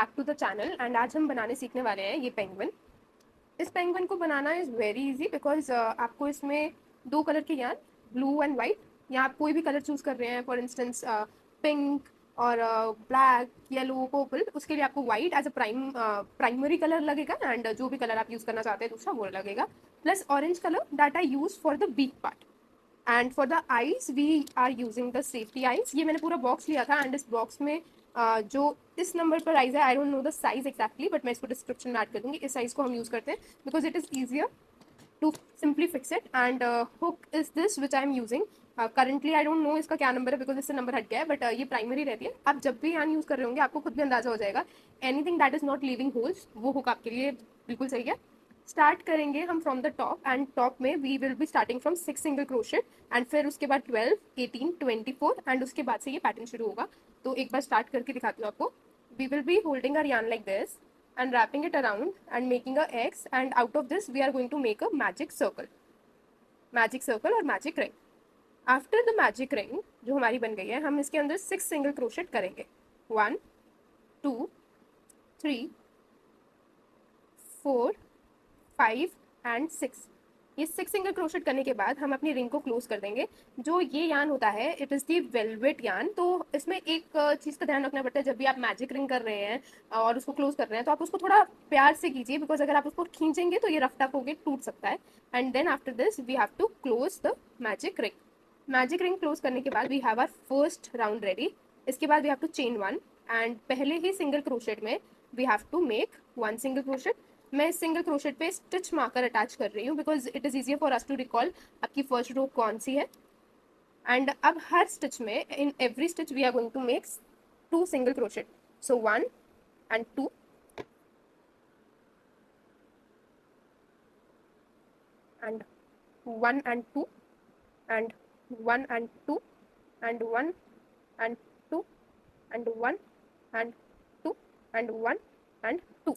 Back to the channel and आज हम बनाने सीखने वाले हैं ये पेंगुइन। इस पेंगुइन को बनाना इज़ वेरी इजी बिकॉज आपको इसमें दो कलर के यार्न, ब्लू एंड वाइट, या आप कोई भी कलर चूज कर रहे हैं, फॉर इंस्टेंस पिंक और ब्लैक, येलो, पर्पल, उसके लिए आपको white as a primary colour लगेगा एंड जो भी कलर आप यूज़ करना चाहते हैं दूसरा वो लगेगा, plus orange colour that I use for the beak part. And for the eyes we are using the safety eyes. ये मैंने पूरा बॉक्स लिया था एंड इस बॉक्स में जो इस नंबर पर आइज है, आई don't know the size exactly, but मैं इसको डिस्क्रिप्शन में ऐड कर दूंगी। इस साइज को हम यूज करते हैं because it is easier to simply fix it. And hook is this which I am using currently. I don't know इसका क्या नंबर है बिकॉज इससे नंबर हट गया है, बट ये प्राइमरी रहती है। आप जब भी यान यूज कर रहे होंगे आपको खुद भी अंदाजा हो जाएगा, anything that is not leaving holes वो हुक आपके लिए बिल्कुल सही है। स्टार्ट करेंगे हम from the top and top में we will be starting from 6 single crochet and फिर उसके बाद 12, 18, 24 एंड उसके बाद से ये पैटर्न शुरू होगा। तो एक बार स्टार्ट करके दिखाती हूँ आपको। We will be holding our yarn like this and wrapping it around and making a X, and out of this we are going to make a magic circle और magic ring. After the magic ring जो हमारी बन गई है, हम इसके अंदर 6 single crochet करेंगे। 1, 2, 3, 4, 5 एंड 6। ये 6 सिंगल क्रोशेट करने के बाद हम अपनी रिंग को क्लोज कर देंगे। जो ये यान होता है इट इज़ दी वेलवेट यान। तो इसमें एक चीज़ का ध्यान रखना पड़ता है, जब भी आप मैजिक रिंग कर रहे हैं और उसको क्लोज कर रहे हैं तो आप उसको थोड़ा प्यार से कीजिए, बिकॉज अगर आप उसको खींचेंगे तो ये रफ टफ होकर टूट सकता है। And then after this we have to close the magic ring. Magic ring close करने के बाद we have our first round ready. इसके बाद we have to chain 1 and पहले ही सिंगल क्रोशेट में we have to make 1 single crochet. मैं इस सिंगल क्रोशेट पे स्टिच मार्कर अटैच कर रही हूँ because it is easier for us to recall आपकी फर्स्ट रो कौन सी है। एंड अब हर स्टिच में, in every stitch we are going to make 2 single crochet. So 1 and 2 and 1 and 2 and 1 and 2 and 1 and 2 and 1 and 2 and 1 and 2।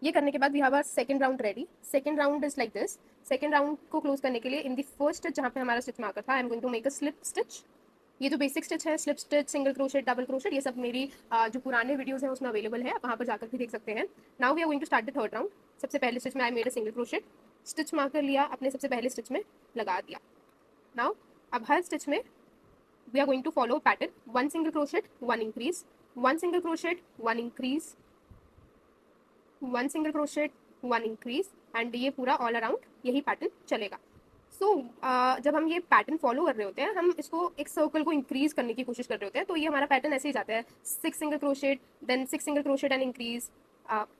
ये करने के बाद we have a second round ready. Second round is like this. Second round को close करने के लिए in the first stitch जहाँ पे हमारा स्टिच मार्कर था, I am going to make a slip stitch. ये जो बेसिक स्टिच है, slip stitch, single crochet, double crochet, ये सब मेरी जो पुराने वीडियोस हैं उसमें अवेलेबल है, आप वहाँ पर जाकर भी देख सकते हैं। Now we are going to start the third round. सबसे पहले स्टिच में I made a single crochet, stitch marker लिया, अपने सबसे पहले स्टिच में लगा दिया। नाउ अब हर स्टिच में we are going to follow pattern 1 single crochet, 1 increase, 1 single crochet, 1 increase, 1 single crochet, 1 increase and ये पूरा all around यही पैटर्न चलेगा। जब हम ये पैटर्न फॉलो कर रहे होते हैं, हम इसको एक सर्कल को इंक्रीज करने की कोशिश कर रहे होते हैं, तो ये हमारा पैटर्न ऐसे ही जाता है। 6 single crochet, then 6 single crochet and increase,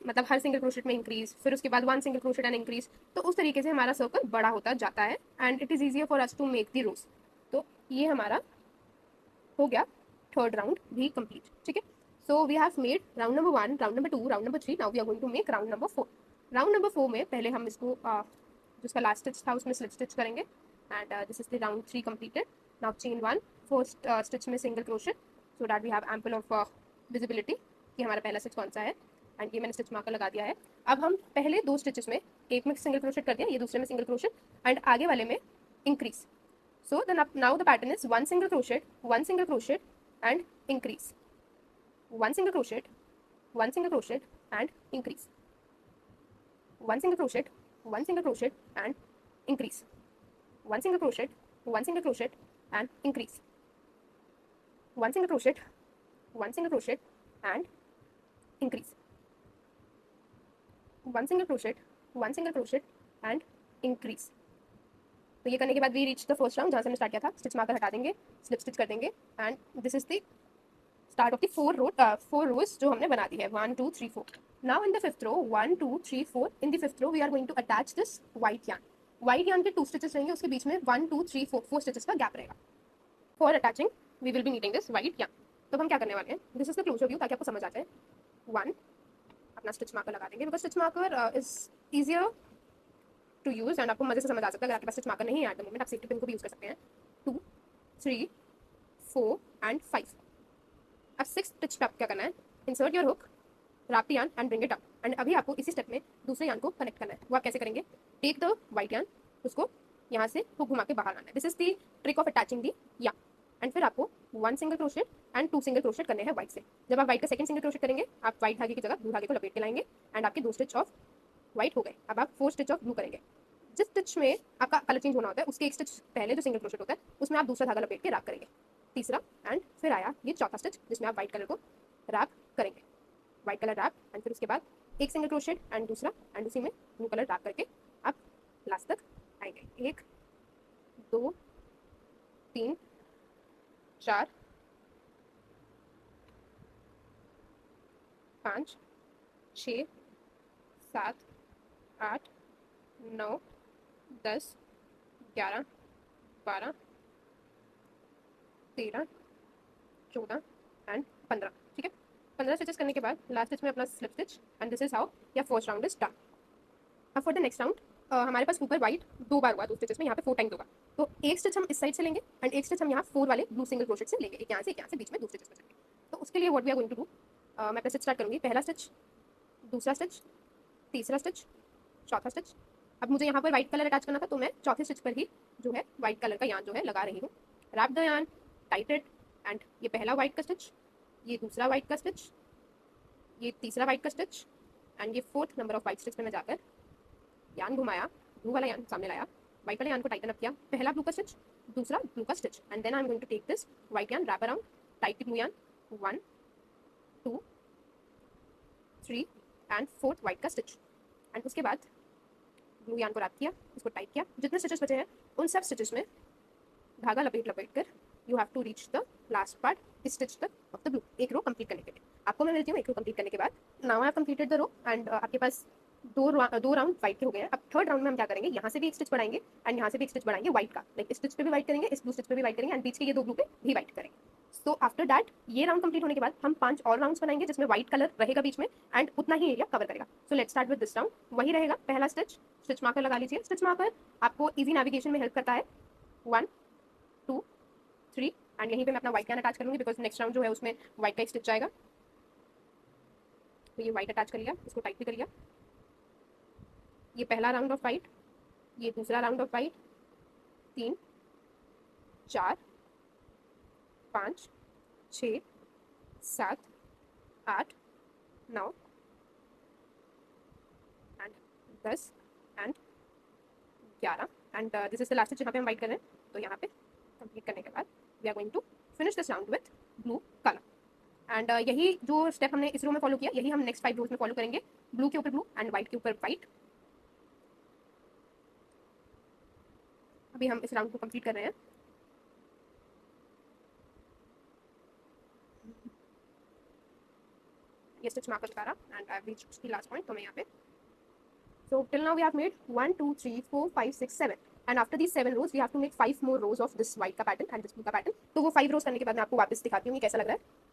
मतलब हर सिंगल क्रोशेट में इंक्रीज, फिर उसके बाद 1 सिंगल क्रोशेट एंड इंक्रीज। तो उस तरीके से हमारा सर्कल बड़ा होता जाता है and it is easier for us to make the rose. तो ये हमारा हो गया थर्ड राउंड भी कंप्लीट। ठीक है, so we have made round number 1, round number 2, round number 3। Now we are going to make round number 4। Round number 4 में पहले हम इसको जिसका लास्ट स्टिच था उसमें स्लिप स्टिच करेंगे and this is the round 3 completed. Now chain 1, first stitch में single crochet so that we have ample of visibility कि हमारा पहला स्टिच कौन सा है, एंड ये मैंने स्टिच मार्कर लगा दिया है। अब हम पहले 2 स्टिचेस में, एक में सिंगल क्रोशेट कर दिया, ये दूसरे में सिंगल क्रोशेट एंड आगे वाले में increase. So then now the pattern is 1 single crochet, 1 single crochet and increase, 1 single crochet, 1 single crochet and increase, 1 single crochet, 1 single crochet and increase, 1 single crochet, 1 single crochet and increase, 1 single crochet, 1 single crochet and increase, 1 single crochet, 1 single crochet and increase। तो ये करने के बाद we reach the first round जहाँ से हमने start किया था। स्टिच मार्कर हटा देंगे, स्लिप स्टिच कर देंगे and this is the start of the 4 rows जो हमने बना दी है, 1 2 3 4। Now in the fifth row 1 2 3 4, in the fifth row we are going to attach this white yarn. White yarn के 2 स्टिचेस रहेंगे, उसके बीच में 1 2 3 4 स्टिचेस का गैप रहेगा। For attaching we will be needing this white yarn. तो हम क्या करने वाले हैं, this is the closer view ताकि आपको समझ आ जाए। 1, अपना स्टिच मार्कर लगा देंगे because stitch marker is easier to use and आपको मजे से समझ आ सकता है। अगर आपके पास स्टिच मार्कर नहीं है एट द मोमेंट, आप सेफ्टी पिन को भी यूज कर सकते हैं। 2 3 4 एंड 5। अब 6 स्टिच पे आपको क्या करना है, insert your hook, rap the yarn and bring it up. And अभी आपको इसी स्टेप में दूसरे यार्न को कनेक्ट करना है। वो आप कैसे करेंगे, टेक द व्हाइट यार्न, उसको यहाँ से हुक घुमा के बाहर आना है। This is the trick of attaching the yarn. And फिर आपको 1 single crochet and 2 single crochet करने हैं व्हाइट से। जब आप व्हाइट का सेकंड सिंगल क्रोशेट करेंगे, आप व्हाइट धागे की जगह ब्लू धागे को लपेट के लाएंगे एंड आपके 2 स्टिच ऑफ व्हाइट हो गए। अब आप 4 स्टिच ऑफ ब्लू करेंगे। जिस स्टिच में आपका कलर चेंज होना होता है उसके एक स्टिच पहले जो सिंगल क्रोशेट होता है उसमें आप दूसरा धागा लपेट के रैप करेंगे। तीसरा एंड फिर आया ये चौथा स्टिच जिसमें आप व्हाइट कलर को रैप करेंगे, व्हाइट कलर रैप एंड फिर उसके बाद एक सिंगल क्रोशेट एंड दूसरा एंड उसी में ब्लू कलर रैप करके आप लास्ट तक आएंगे। 1 2 3 4 5 6 7 8 9 10 11 12 13 14 एंड 15। ठीक है, 15 स्टिचेस करने के बाद लास्ट स्टिच में अपना slip stitch and this is how या फर्स्ट राउंड इज डन। अब फॉर द नेक्स्ट राउंड हमारे पास ऊपर व्हाइट 2 बार हुआ 2 स्टिचेस में, यहाँ पे 4 टाइम्स होगा। तो एक स्टिच हम इस साइड से लेंगे एंड एक स्टिच हम यहाँ 4 वाले ब्लू सिंगल क्रोशेट से लेंगे, एक यहाँ से बीच में 2 स्टिचेस बचेंगे। तो उसके लिए what we are going to do, मैं अपना स्टिच स्टार्ट करूँगी। पहला स्टिच, दूसरा स्टिच, तीसरा स्टिच, चौथा स्टिच। अब मुझे यहाँ पर व्हाइट कलर अटैच करना था तो मैं चौथे स्टिच पर ही जो है व्हाइट कलर का यान जो है लगा रही हूँ। रैप द यान, टाइट इट एंड ये पहला व्हाइट का स्टिच, ये दूसरा व्हाइट का स्टिच, ये तीसरा व्हाइट का स्टिच एंड ये 4th number of white stitch पे मैं जाकर यान घुमाया, ब्लू वाला यान सामने लाया, व्हाइट वाला यान को टाइटन अप किया, पहला ब्लू का स्टिच, दूसरा ब्लू का stitch and then I am going to take this white yarn, wrap around, tight the blue yarn, 1 2 3 and 4th white का स्टिच एंड उसके बाद ब्लू यान को रैप किया, इसको टाइट किया। जितने स्टिचेस बचे हैं उन सब स्टिचेस में धागा लपेट कर you have to reach the last part इस स्टिच तक ऑफ द ब्लू। एक रो कंप्लीट करने के लिए आपको मैं मिलती हूँ एक रो कंप्लीट करने के बाद। Now I have completed the row and आपके पास दो राउंड व्हाइट के हो गए हैं। अब थर्ड राउंड में हम क्या करेंगे, यहाँ से भी एक स्टिच बढ़ाएंगे एंड यहाँ से भी एक स्टिच बढ़ाएंगे व्हाइट का, लाइक इस स्टिच पे भी व्हाइट करेंगे, इस ब्लू स्टिच पे भी व्हाइट करेंगे एंड बीच के ये 2 ब्लू पे भी व्हाइट करेंगे। सो आफ्टर दैट ये राउंड कंप्लीट होने के बाद हम 5 और राउंड्स बनाएंगे जिसमें व्हाइट कलर रहेगा बीच में एंड उतना ही एरिया कवर करेगा। So let's start with this round. वही रहेगा, पहला स्टिच, स्टिच मार्कर लगा लीजिए। स्टिच मार्कर आपको इजी नेविगेशन में हेल्प करता है। 1 2 3 एंड यहीं पे मैं अपना व्हाइट कैन अटैच करूंगी बिकॉज नेक्स्ट राउंड जो है उसमें व्हाइट का एक स्टिच आएगा। तो ये व्हाइट अटैच कर लिया, इसको टाइट भी कर लिया। ये पहला राउंड ऑफ व्हाइट, ये दूसरा round of white, 3 4 5 6 7 8 9 and 10 and 11 and this is the last stitch जहाँ पे हम व्हाइट कर रहे हैं। तो यहाँ पे कंप्लीट करने के बाद we are going to finish this round with blue colour and यही जो स्टेप हमने इस रो में फॉलो किया यही हम नेक्स्ट 5 रोज में फॉलो करेंगे। ब्लू के ऊपर ब्लू एंड व्हाइट के ऊपर व्हाइट। अभी हम इस राउंड को कंप्लीट कर रहे हैं। ये स्टिच मार्कर उतारा and I have reached the last point. तो मैं यहाँ पे so till now we have made 1 2 3 4 5 6 7 and after these 7 rows we have to make 5 more rows of this white का pattern and this blue का pattern। तो वो 5 rows करने के बाद मैं आपको वापस दिखाती हूँ कि कैसा लग रहा है।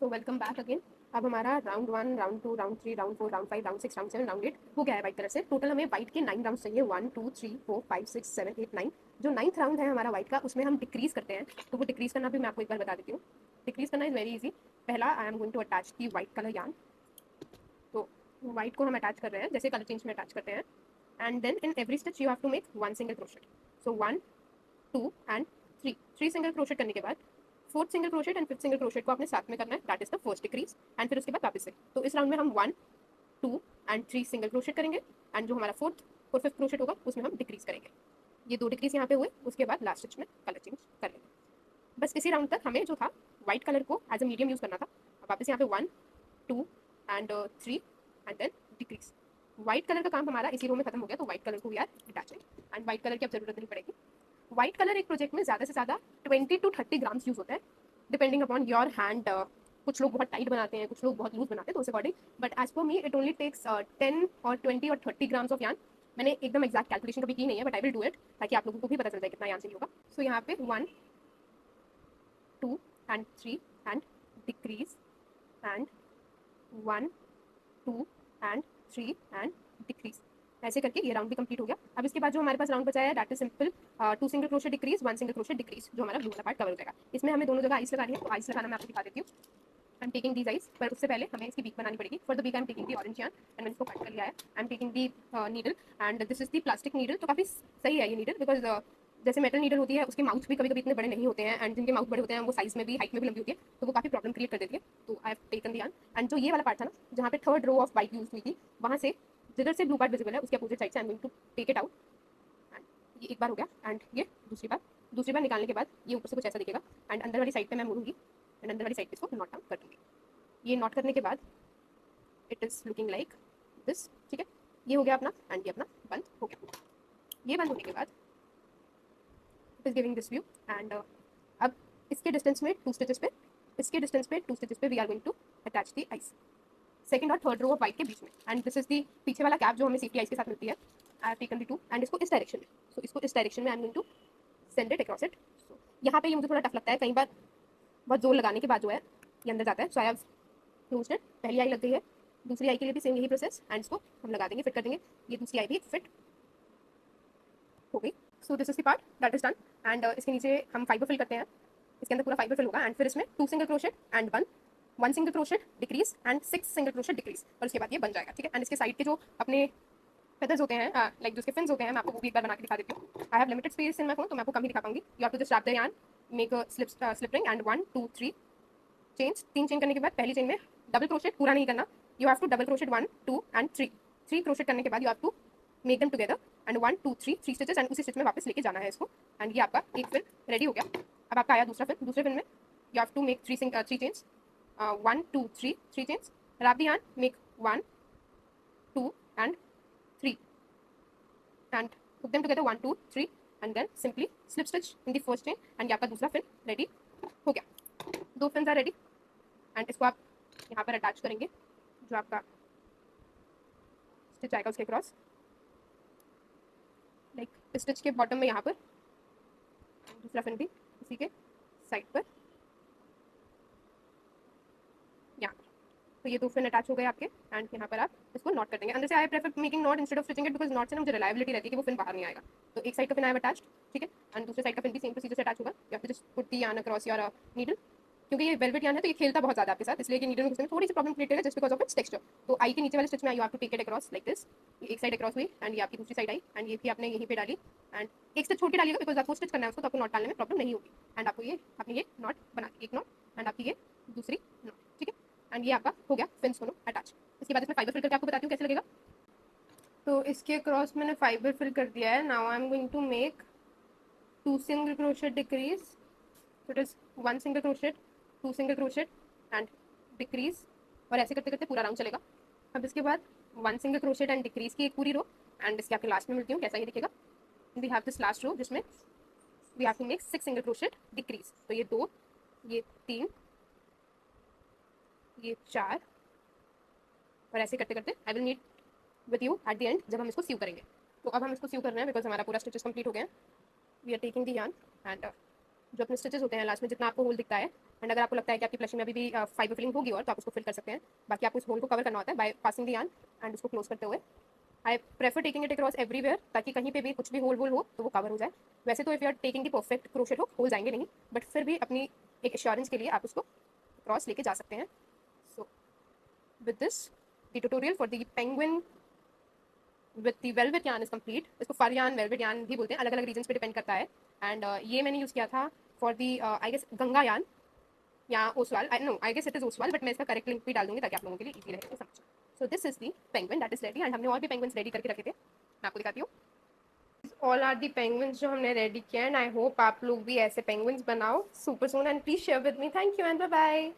So welcome back again. अब हमारा round 1 round 2 round 3 round 4 round 5 round 6 round 7 round 8 हो गया है व्हाइट कलर से। टोटल हमें व्हाइट के 9 राउंड चाहिए, 1 2 3 4 5 6 7 8 9। जो 9th राउंड है हमारा व्हाइट का उसमें हम डिक्रीज करते हैं। तो वो डिक्रीज करना भी मैं आपको एक बार बता देती हूँ। डिक्रीज करना इज वेरी इजी। पहला I am going to attach the white colour yarn. तो व्हाइट को हम अटैच कर रहे हैं जैसे कलर चेंज में अटैच करते हैं and then in every stitch you have to make 1 single crochet। so 1 2 and 3 single crochet करने के बाद 4th single crochet and 5th single crochet को आपने साथ में करना है, that is the first decrease and फिर उसके बाद वापस से। तो इस राउंड में हम 1 2 and 3 single crochet करेंगे एंड जो हमारा 4th और 5th crochet होगा उसमें हम डिक्रीज करेंगे। ये 2 डिक्रीज यहाँ पे हुए, उसके बाद लास्ट स्टिच में कलर चेंज कर लेंगे। बस इसी राउंड तक हमें जो था व्हाइट कलर को एज अ मीडियम यूज करना था। अब वापस यहाँ पे 1 2 and 3 and then decrease. White colour का काम हमारा इसी रो में खत्म हो गया। तो व्हाइट कलर को we are attaching and white colour की अब जरूरत नहीं पड़ेगी। व्हाइट कलर एक प्रोजेक्ट में ज़्यादा से ज़्यादा 20 to 30 ग्राम्स यूज होता है डिपेंडिंग अपॉन योर हैंड। कुछ लोग बहुत टाइट बनाते हैं, कुछ लोग बहुत लूज बनाते हैं, तो उस according. But as for me it only takes 10 और 20 और 30 ग्राम्स ऑफ यान। मैंने एकदम एक्जैक्ट कैलकुलेशन कभी की नहीं है but I will do it ताकि आप लोगों को भी पता चल जाए कितना यान चाहिए होगा। सो यहाँ पे 1 2 and 3 and decrease and 1 2 and 3 and decrease। ऐसे करके ये राउंड भी कंप्लीट हो गया। अब इसके बाद जो हमारे पास राउंड बचा है that is simple 2 single crochet decrease 1 single crochet decrease, जो हमारा ब्लू वाला पार्ट कवर हो जाएगा। इसमें हमें दोनों जगह आइस लगानी है, तो आइस लगाना मैं आपको दिखा देती हूँ। I am taking these eyes, पर उससे पहले हमें इसकी बीक बनानी पड़ेगी। For the beak I am taking the orange yarn and मैंने इसको कट कर लिया है। I am taking the needle and this is the plastic needle. तो काफ़ी सही है ये नीडल बिकॉज जैसे मेटल नीडल होती है उसके माउथ भी कभी कभी इतने बड़े नहीं होते हैं, एंड जिनके माउथ बड़े होते हैं वो साइज में भी हाइट में भी लंबी होती है, तो वो काफ़ी प्रॉब्लम क्रिएट कर देती है। तो I have taken the yarn, and जो ये वाला पार्ट था ना जहाँ पे third row of white use हुई थी, वहाँ से जिधर से ब्लू पार्ट विजिबल है उसके अपोजिट साइड से I am going to take it out. And ये एक बार हो गया, एंड ये दूसरी बार निकालने के बाद ये ऊपर से कुछ ऐसा दिखेगा, एंड अंदर वाली साइड पे मैं मोड़ूंगी, एंड अंदर वाली साइड पे इसको नॉट डाउन कर दूंगी। ये नॉट करने के बाद it is looking like this, ठीक है। ये हो गया अपना, एंड ये अपना बंद हो गया। ये बंद होने के बाद it is giving this view, and अब इसके डिस्टेंस में टू स्टिचेस पे we are going to attach the eyes, second और थर्ड रो ऑफ वाइट के बीच में, एंड दिस इज दी पीछे वाला कैप जो हमें सेफ्टी आइस के साथ मिलती है। I have taken the two, and इसको इस डायरेक्शन में, सो इसको इस डायरेक्शन में I am going to send it across it. So यहाँ पे ये मुझे थोड़ा टफ लगता है, कई बार बहुत जोर लगाने के बाद जो है ये अंदर जाता है। सो आई हैव क्लोज्ड इट, पहली आई लग गई है, दूसरी आई के लिए भी सेम यही प्रोसेस, एंड इसको हम लगा देंगे, फिट कर देंगे। ये दूसरी आई भी फिट हो गई। So this is the part that is done, and इसके नीचे हम फाइबर फिल करते हैं, इसके अंदर पूरा फाइबर फिल होगा, एंड फिर इसमें 2 single crochet and 1 single crochet decrease and 6 single crochet decrease, और उसके बाद ये बन जाएगा, ठीक है। एंड इसके साइड के जो अपने फेदर्स होते हैं, लाइक जो इसके फिन्स होते हैं, मैं आपको वो भी एक बार बना के दिखा देती हूँ। I have limited space in my phone, तो मैं आपको कम ही दिखा पाऊंगी। You have to just wrap the yarn, make a slip ring, and 1 2 3 chains. 3 chain करने के बाद पहली चेन में डबल क्रोशेट पूरा नहीं करना, you have to double crochet 1 2 and 3 crochet करने के बाद you have to make them together, and 1 2 3 stitches, and उसी स्टिच में वापस लेके जाना है इसको, एंड ये आपका एक फिन रेडी हो गया। अब आपका आया दूसरा फिन, दूसरे फिन में you have to make 3 chains, 1 2 3 chains, wrap the yarn, make 1 2 and 3 and hook them together 1 2 3, and then simply slip stitch in the first chain, and ये आपका दूसरा फिन रेडी हो गया। 2 फिन्स आर रेडी, एंड इसको आप यहाँ पर attach करेंगे, जो आपका स्टिच आएगा उसके क्रॉस, लाइक स्टिच के बॉटम में यहाँ पर, दूसरा फिन भी इसी के साइड पर यहाँ पर। तो ये 2 फिन अटैच हो गए आपके, एंड यहाँ पर आप इसको नॉट कर देंगे अंदर से। I prefer making not instead of stitching it, because not से ना मुझे रिलायबिलिटी रहती है कि वो फिन बाहर नहीं आएगा। तो एक साइड का फिन आई हैव अटैच्ड, ठीक है, एंड दूसरे साइड का फिन भी सेम प्रोसीजर से अटैच होगा। या फिर just put the yarn across your needle, क्योंकि ये वेलवेट यार्न है तो ये खेलता बहुत ज़्यादा आपके साथ, इसलिए कि नीडल में घुसने में थोड़ी सी प्रॉब्लम क्रिएट है just because of its texture. तो आई के नीचे वाले स्टिच में you have to take it across like this, एक साइड अक्रॉस हुई, एंड ये आपकी दूसरी साइड आई, एंड ये भी आपने यहीं पे डाली, एंड एक स्टिच छोड़ के डालिएगा बिकॉज आपको स्टिच करना है उसको, तो आपको नॉट डालने में प्रॉब्लम नहीं होगी। एंड आपको ये आपने ये नॉट बना दी, एक नॉट, एंड आपकी ये दूसरी नॉट, ठीक है, एंड ये आपका हो गया फिन्स दोनों अटैच। इसके बाद इसमें फाइबर फिल करके आपको बताती हूँ कैसे लगेगा। तो इसके क्रॉस मैंने फाइबर फिल कर दिया है। Now I am going to make 2 single crochet decrease, it is 1 single crochet 2 single crochet and decrease, और ऐसे करते करते पूरा राउंड चलेगा। अब इसके बाद 1 सिंगल क्रोशेट एंड डिक्रीज की एक पूरी रो, एंड इसके आपके लास्ट में मिलती हूँ कैसा ये दिखेगा। We have this last row जिसमें we have to make 6 single crochet decrease. तो ये 2, ये 3, ये 4, और ऐसे करते करते I will meet with you at the end जब हम इसको सीव करेंगे। तो अब हम इसको सीव कर रहे हैं बिकॉज हमारा पूरा स्टिचेस कंप्लीट हो गए हैं। We are taking the yarn, and जो अपने स्टिचेस होते हैं लास्ट में जितना आपको होल दिखता है, एंड अगर आपको लगता है कि आपकी प्लशिंग में अभी भी फाइबर फिलिंग होगी और तो आप उसको फिल कर सकते हैं। बाकी आपको इस होल को कवर करना होता है by passing the yarn and उसको क्लोज करते हुए। I prefer taking it across everywhere, ताकि कहीं पे भी कुछ भी होल वोल हो तो वो कवर हो जाए। वैसे तो if you are taking the perfect crochet हो होल जाएंगे नहीं, बट फिर भी अपनी एक एश्योरेंस के लिए आप उसको क्रॉस लेके जा सकते हैं। So with this the tutorial for the penguin with the velvet yarn is complete. इसको फर यार्न वेलवेट यार्न भी बोलते हैं, अलग अलग रीजन्स पे डिपेंड करता है। एंड ये मैंने यूज़ किया था for the I guess Ganga yarn या Oswal, no I guess it is Oswal, but मैं इसका करेक्ट लिंक भी डाल दूंगी ताकि आप लोगों के लिए इजी रहे समझ। So this is the penguin that is ready, and हमने और भी पेंगुइन्स रेडी करके रखे थे, मैं आपको दिखाती हूँ। ऑल आर दी पेंगुइन्स जो हमने रेडी किया, एंड आई होप आप लोग भी ऐसे पेंगुइन्स बनाओ super soon, and please share with me. Thank you and bye bye.